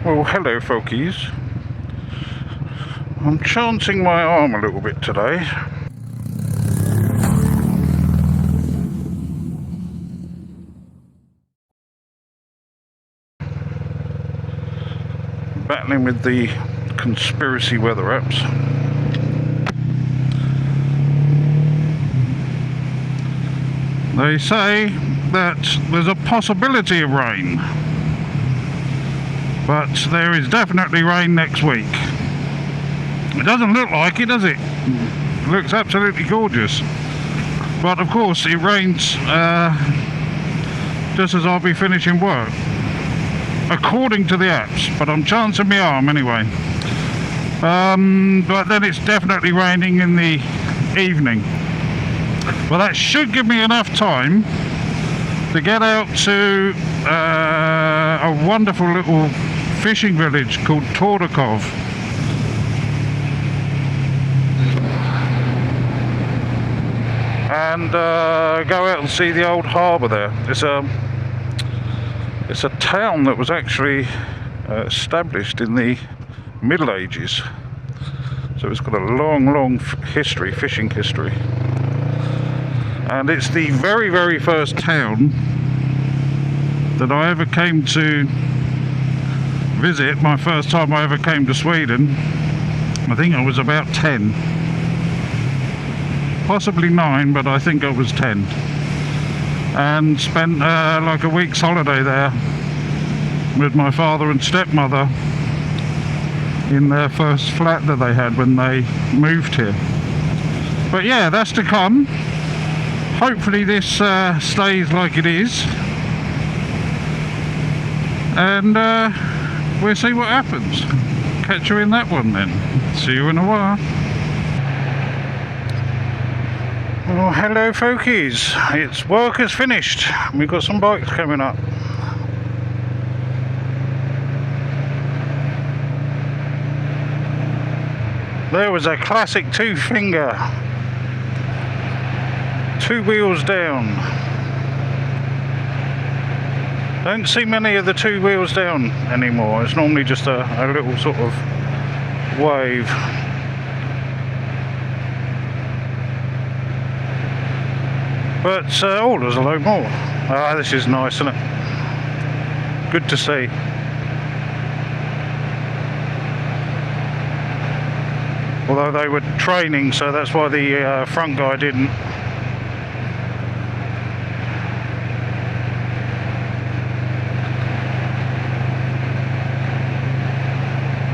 Well, hello folkies. I'm chancing my arm a little bit today. Battling with the conspiracy weather apps. They say that there's a possibility of rain, but there is definitely rain next week. It doesn't look like it, does it? It looks absolutely gorgeous. But of course it rains just as I'll be finishing work, according to the apps, but I'm chancing my arm anyway. But then it's definitely raining in the evening. Well, that should give me enough time to get out to a wonderful little fishing village called Torekov. And go out and see the old harbour there. It's a town that was actually established in the Middle Ages. So it's got a long history, fishing history. And it's the very first town that I ever came to visit. My first time I ever came to Sweden, I think I was about 10, possibly 9, but I think I was 10, and spent like a week's holiday there with my father and stepmother in their first flat that they had when they moved here. But yeah, that's to come. Hopefully this stays like it is, and we'll see what happens. Catch you in that one then. See you in a while. Well, hello folkies. It's work is finished. We've got some bikes coming up. There was a classic two-finger. 2 wheels down. Don't see many of the 2 wheels down anymore. It's normally just a little sort of wave. But oh, there's a load more. Ah, this is nice, isn't it? Good to see. Although they were training, so that's why the front guy didn't.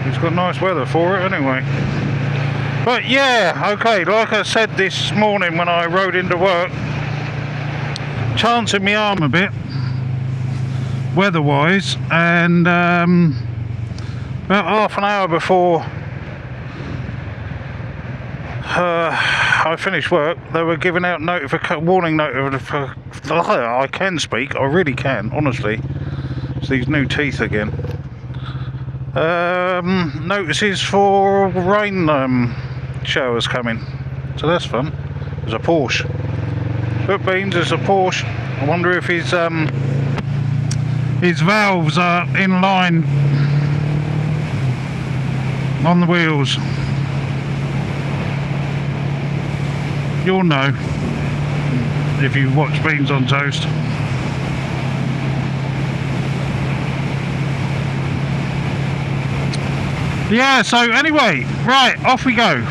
It's got nice weather for it anyway. But yeah, okay, like I said this morning when I rode into work, chancing my arm a bit weather wise, and about half an hour before I finished work, they were giving out warning notification. I can speak, I really can, honestly. It's these new teeth again. Notices for rain showers coming, so that's fun. There's a Porsche. Look, Beans, there's a Porsche. I wonder if his valves are in line on the wheels. You'll know if you watch Beans on Toast. Yeah, so anyway, right, off we go.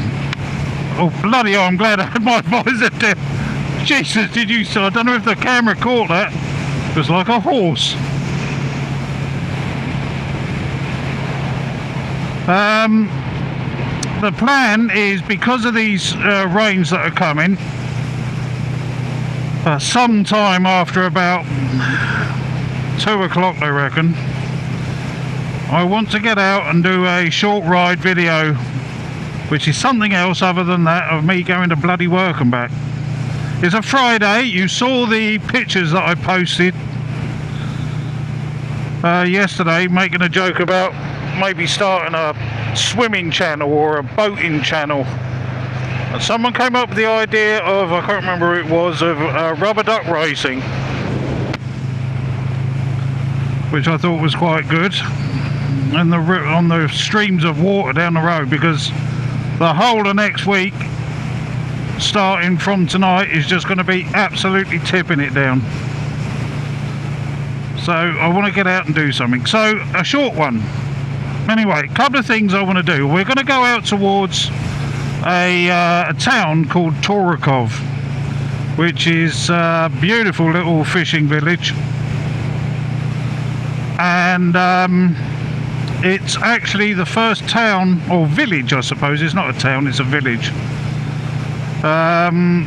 Oh bloody hell, I'm glad I had my visor down. Jesus, did you see? I don't know if the camera caught that. It was like a horse. The plan is, because of these rains that are coming, sometime after about 2 o'clock I reckon, I want to get out and do a short ride video, which is something else other than that of me going to bloody work and back. It's a Friday. You saw the pictures that I posted yesterday, making a joke about maybe starting a swimming channel or a boating channel. And someone came up with the idea of, I can't remember who it was, of rubber duck racing, which I thought was quite good. and on the streams of water down the road, because the whole of next week, starting from tonight, is just going to be absolutely tipping it down. So I want to get out and do something. So a short one. Anyway, a couple of things I want to do. We're going to go out towards a town called Torekov, which is a beautiful little fishing village. And it's actually the first town, or village I suppose, it's not a town, it's a village, that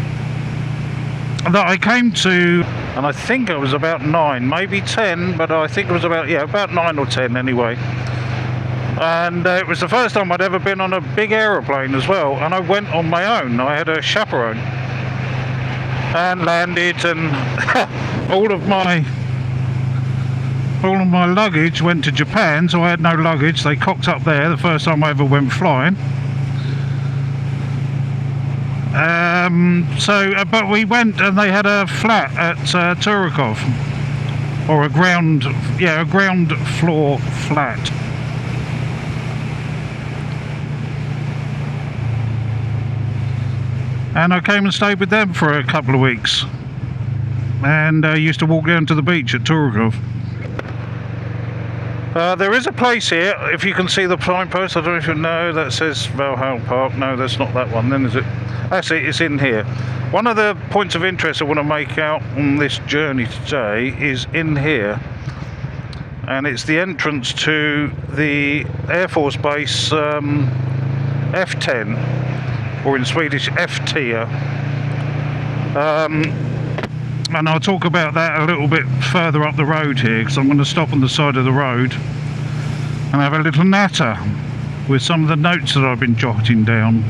I came to, and I think I was about 9, maybe 10, but I think it was about 9 or 10 anyway. And it was the first time I'd ever been on a big aeroplane as well, and I went on my own. I had a chaperone and landed, and all of my luggage went to Japan, so I had no luggage. They cocked up there, the first time I ever went flying. But we went, and they had a flat at Torekov, or a ground floor flat. And I came and stayed with them for a couple of weeks, and used to walk down to the beach at Torekov. There is a place here, if you can see the signpost, I don't know if you know, that says Valhalla Park. No, that's not that one then, is it? Actually, it's in here. One of the points of interest I want to make out on this journey today is in here, and it's the entrance to the Air Force Base F10, or in Swedish F-tier. And I'll talk about that a little bit further up the road here, because I'm going to stop on the side of the road and have a little natter with some of the notes that I've been jotting down.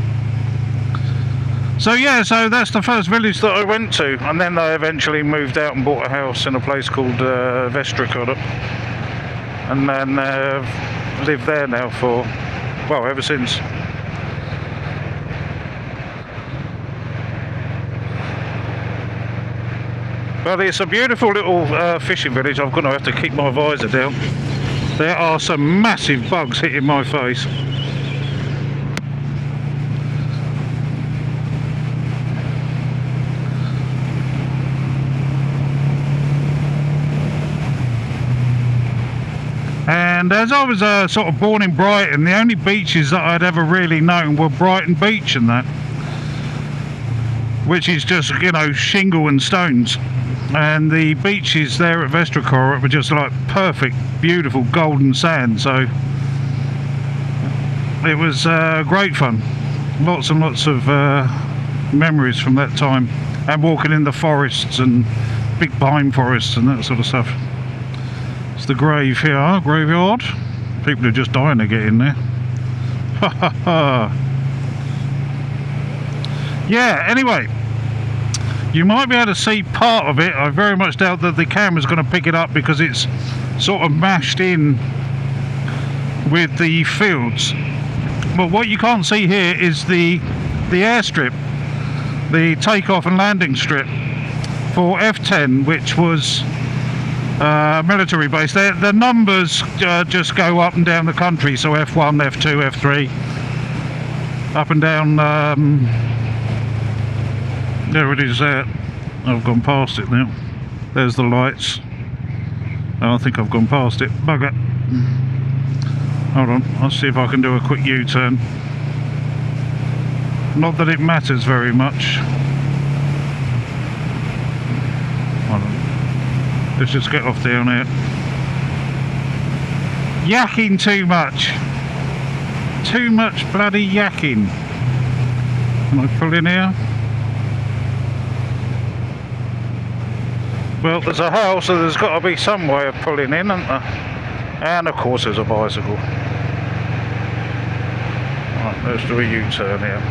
So yeah, so that's the first village that I went to, and then I eventually moved out and bought a house in a place called Västerkårda, and then lived there now for, well, ever since. But it's a beautiful little fishing village. I'm going to have to keep my visor down. There are some massive bugs hitting my face. And as I was sort of born in Brighton, the only beaches that I'd ever really known were Brighton Beach and that, which is just, you know, shingle and stones. And the beaches there at Västerkårda were just like perfect, beautiful golden sand. So it was great fun. Lots and lots of memories from that time, and walking in the forests and big pine forests and that sort of stuff. It's the grave here, graveyard. People are just dying to get in there. Ha ha ha. Yeah, anyway, you might be able to see part of it. I very much doubt that the camera's going to pick it up because it's sort of mashed in with the fields. But what you can't see here is the airstrip, the takeoff and landing strip for F10, which was military base. The numbers just go up and down the country, so F1, F2, F3, up and down. There it is there. I've gone past it now. There's the lights. Oh, I think I've gone past it. Bugger. Hold on, I'll see if I can do a quick U-turn. Not that it matters very much. Hold on. Let's just get off down here. Yakking too much. Too much bloody yakking. Can I pull in here? Well, there's a house, so there's got to be some way of pulling in, isn't there? And of course there's a bicycle. Right, let's do a U-turn here.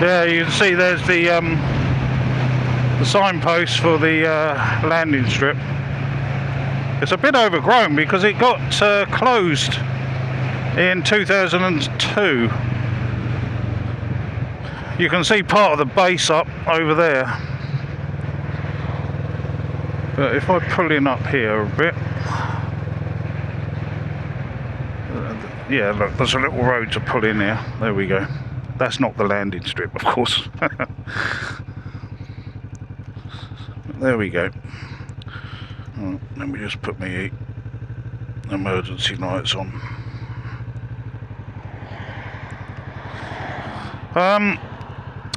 Yeah, you can see there's the signpost for the landing strip. It's a bit overgrown because it got closed in 2002. You can see part of the base up over there. But if I pull in up here a bit, yeah, look, there's a little road to pull in here. There we go. That's not the landing strip, of course. There we go. Oh, let me just put my emergency lights on.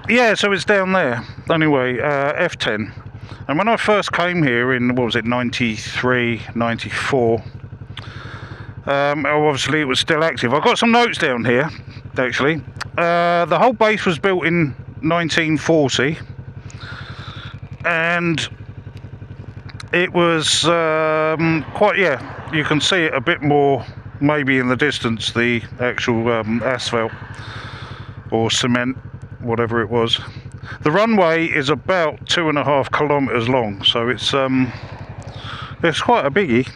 Yeah, so it's down there. Anyway, F10. And when I first came here in, what was it, 93, 94, obviously it was still active. I've got some notes down here, actually. The whole base was built in 1940. And it was quite, yeah, you can see it a bit more maybe in the distance, the actual asphalt or cement, whatever it was. The runway is about 2.5 kilometers long, so it's quite a biggie.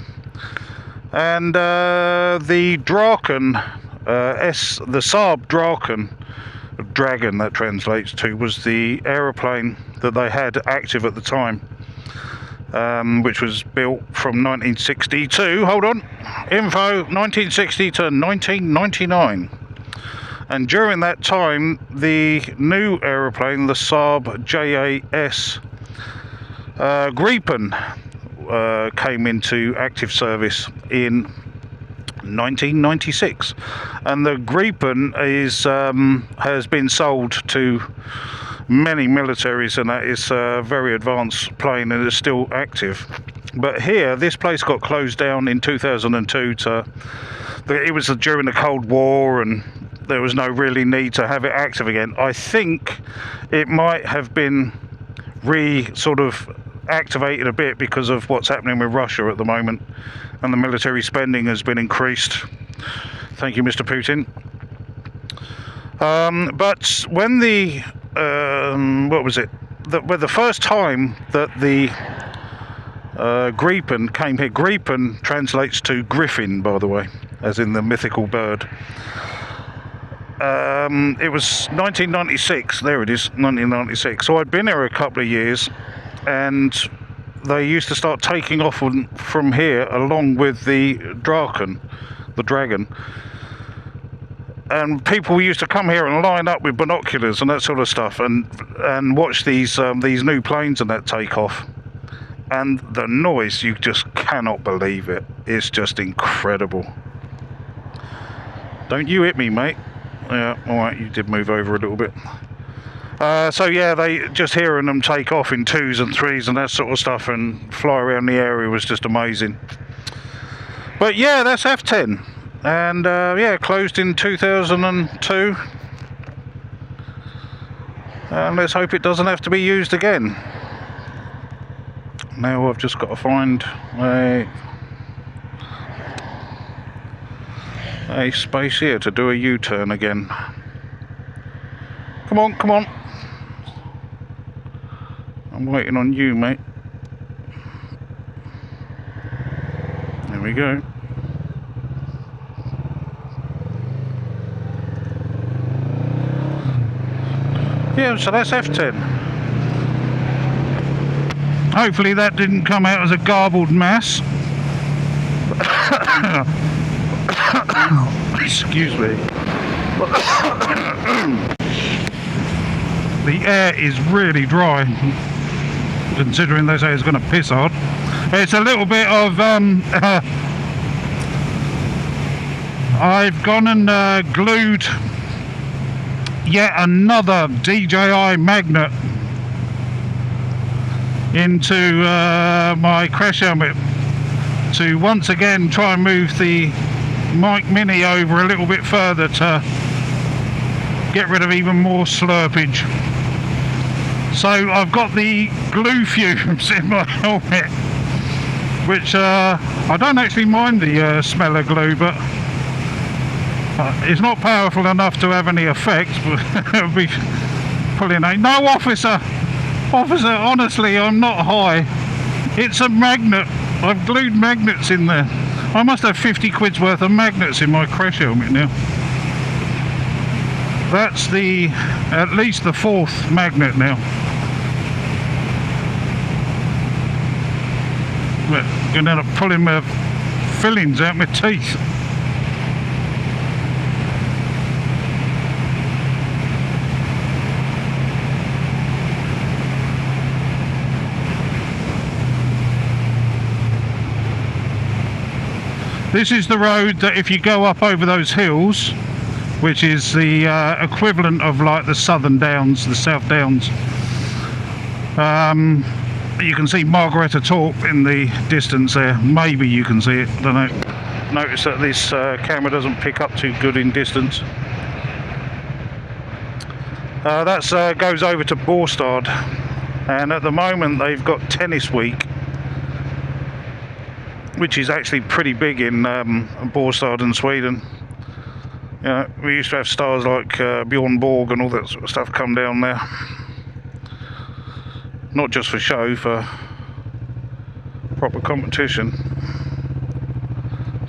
And the Draken the Saab Dragon, that translates to, was the aeroplane that they had active at the time, which was built from 1962. Hold on, info 1960 to 1999. And during that time, the new aeroplane, the Saab JAS Gripen, came into active service in 1996, and the Gripen has been sold to many militaries, and that is a very advanced plane and is still active. But here, this place got closed down in 2002 it was during the Cold War, and there was no really need to have it active again. I think it might have been sort of activated a bit because of what's happening with Russia at the moment, and the military spending has been increased. Thank you, Mr. Putin. But when the what was it? The first time that the Gripen came here, Gripen translates to griffin, by the way, as in the mythical bird. It was 1996. There it is, 1996. So I'd been here a couple of years, and they used to start taking off from here along with the Draken, the Dragon. And people used to come here and line up with binoculars and that sort of stuff, and watch these new planes and that take off. And the noise, you just cannot believe it. It's just incredible. Don't you hit me, mate. Yeah, alright, you did move over a little bit. So yeah, they just hearing them take off in 2s and 3s and that sort of stuff and fly around the area was just amazing. But yeah, that's F10. And yeah, closed in 2002. And let's hope it doesn't have to be used again. Now I've just got to find a space here to do a U-turn again. Come on, come on. I'm waiting on you, mate. There we go. Yeah, so that's F10. Hopefully that didn't come out as a garbled mass. Excuse me. The air is really dry, considering they say it's going to piss hard. It's a little bit of I've gone and glued yet another DJI magnet into my crash helmet to once again try and move the Mic Mini over a little bit further to get rid of even more slurpage. So I've got the glue fumes in my helmet, which I don't actually mind the smell of glue, but it's not powerful enough to have any effect. But pulling a... No, officer! Officer, honestly, I'm not high. It's a magnet. I've glued magnets in there. I must have 50 quid's worth of magnets in my crash helmet now. That's at least the 4th magnet now. But I'm going to end up pulling my fillings out my teeth. This is the road that if you go up over those hills, which is the equivalent of like the Southern Downs, the South Downs, you can see Margareta Torp in the distance there. Maybe you can see it, I don't know. Notice that this camera doesn't pick up too good in distance. That goes over to Båstad, and at the moment they've got tennis week, which is actually pretty big in Båstad in Sweden. You know, we used to have stars like Bjorn Borg and all that sort of stuff come down there. Not just for show, for proper competition.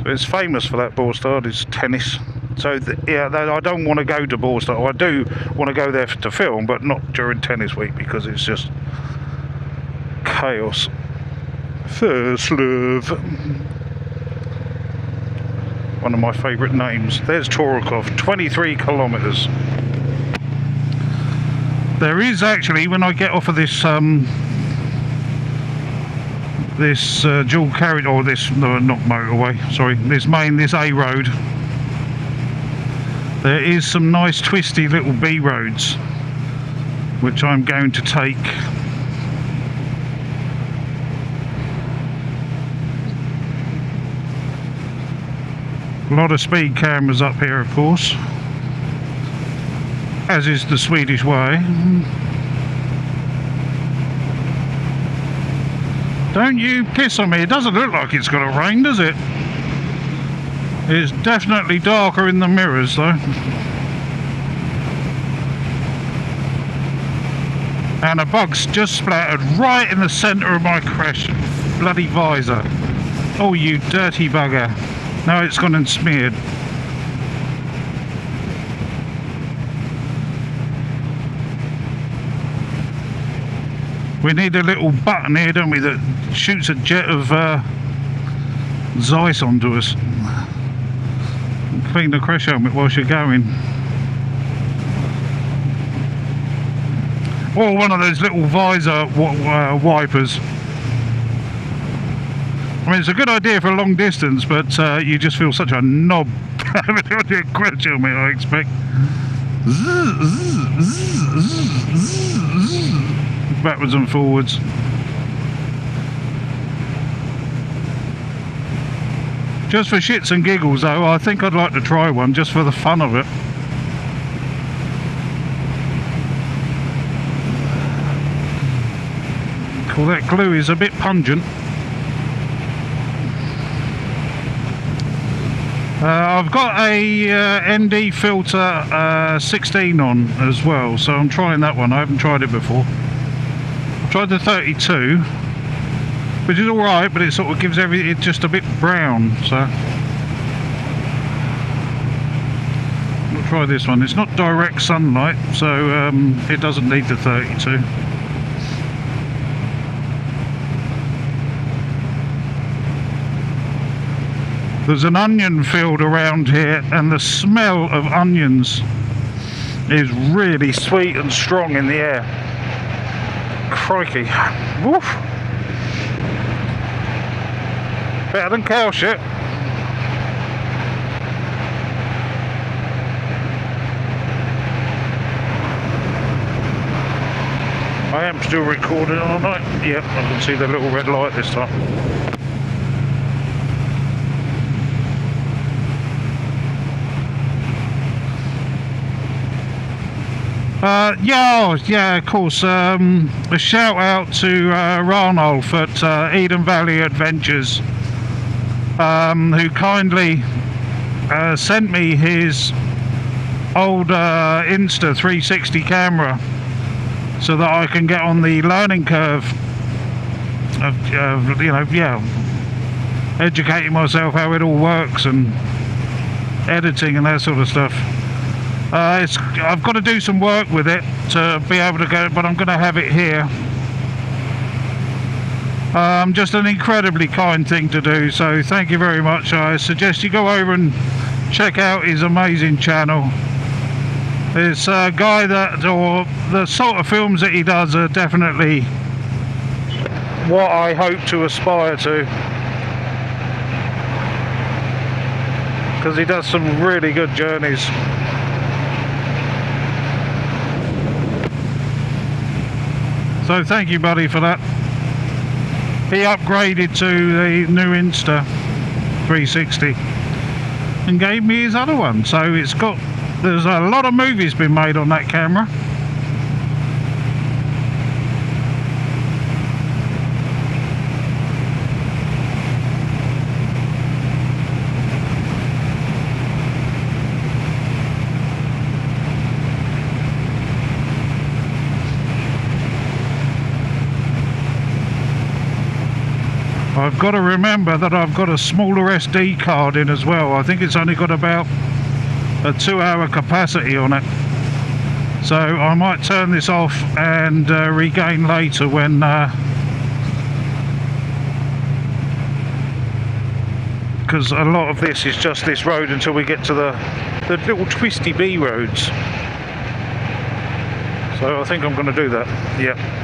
So it's famous for that, Båstad, is tennis. So yeah, I don't want to go to Båstad. I do want to go there to film, but not during tennis week because it's just chaos. First love. One of my favourite names. There's Torekov, 23 kilometres. There is actually, when I get off of this dual carriage, or this, no, not motorway, sorry, this A road, there is some nice twisty little B roads which I'm going to take. A lot of speed cameras up here, of course, as is the Swedish way. Don't you piss on me. It doesn't look like it's going to rain, does it? It's definitely darker in the mirrors though. And a bug's just splattered right in the centre of my crash bloody visor. Oh, you dirty bugger. Now it's gone and smeared. We need a little button here, don't we, that shoots a jet of Zeiss onto us. Clean the crash helmet whilst you're going. Or one of those little visor wipers. I mean, it's a good idea for a long distance, but you just feel such a knob having it on your crash helmet, I expect. Backwards and forwards. Just for shits and giggles though, I think I'd like to try one just for the fun of it. Well, that glue is a bit pungent. I've got a ND filter 16 on as well, so I'm trying that one. I haven't tried it before. I've tried the 32, which is alright, but it sort of gives it just a bit brown, so I'll try this one. It's not direct sunlight, so it doesn't need the 32. There's an onion field around here, and the smell of onions is really sweet and strong in the air. Crikey. Woof. Better than cow shit. I am still recording all night. Yep, I can see the little red light this time. Yeah, of course. A shout out to Ranulf at Eden Valley Adventures, who kindly sent me his old Insta 360 camera so that I can get on the learning curve of you know, yeah, educating myself how it all works and editing and that sort of stuff. I've got to do some work with it to be able to get it, but I'm going to have it here. Just an incredibly kind thing to do, so thank you very much. I suggest you go over and check out his amazing channel. It's a guy that, or the sort of films that he does are definitely what I hope to aspire to, because he does some really good journeys. So thank you, buddy, for that. He upgraded to the new Insta 360 and gave me his other one, so there's a lot of movies been made on that camera. I've got to remember that I've got a smaller SD card in as well. I think it's only got about a 2-hour capacity on it, so I might turn this off and regain later when because a lot of this is just this road until we get to the little twisty B roads. So I think I'm going to do that. Yeah.